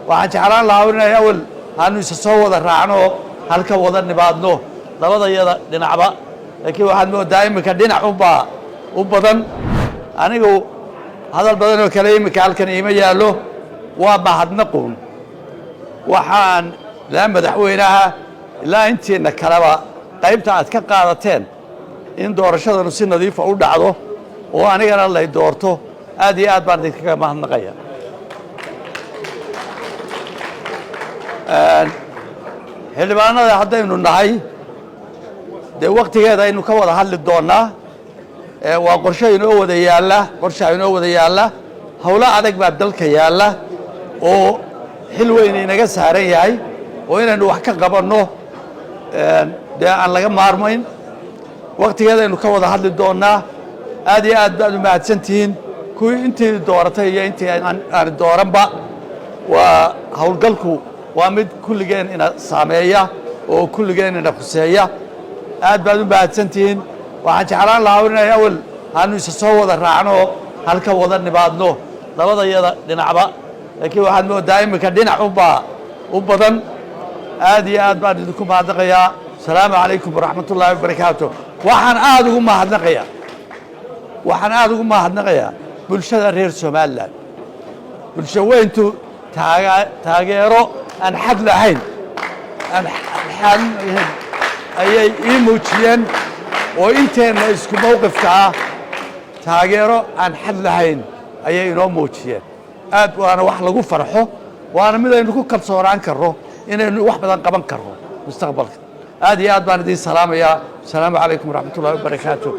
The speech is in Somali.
waxaan jeclaan lahaa inay awal aanu isa soo wada raacno halka wada nimaadno labadayada dhinacba laakiin waxaad moodaa iminka dhinac unbaa u badan anigu hadal badan oo kale iminka halkan iima yaallo waa mahadnaquun waxaan ilaa madaxweynaha ilaa intiina kaleba qaybta aad ka qaadateen in doorashadanu si nadiifa u dhacdo oo anigana lay doorto aad iyo aad baan idinkaga mahadnaqaya xildhibaanada haddaynu nahay dee waqtigeeda aynu ka wada hadli doonnaa waa qorshe inoo wada yaalla howlo adag baa dalka yaalla oo xil weyn inaga saaran yahay oo inaynu wax ka qabanno dee aan laga maarmayn waqtigeedaynu ka wada hadli doonnaa aad iyo aad baad u mahadsantihiin kuwii intii dooratay iyo intii aan dooranba waa howlgalku waa mid kulligeen ina saameeya oo kulligeen ina khuseeya aad baad u mahadsantihiin waxaan jeclaan lahaa inay awal aanu isa soo wada raacno halka wada nimaadno labadayada dhinacba laakiin waxaad moodaa iminka dhinac unbaa u badan aad iyo aad baan idinku mahadnaqayaa asalaamu calaykum waraxmatullaahi wabarakaatu waxaan aad ugu mahadnaqayaa bulshada reer somalilan bulsho weyntu taageero aan xad lahayn ayay ii muujiyeen oo inteenna isku mowqifka ah taageero aan xad lahayn ayay inoo muujiyeen aad waana wax lagu farxo waana mid aynu ku kalsoonaan karno inaynu wax badan qaban karno mustaqbalka aad iyo aad baan idiin salaamayaa asalaamu calaykum waraxmatullaahi wabarakaatu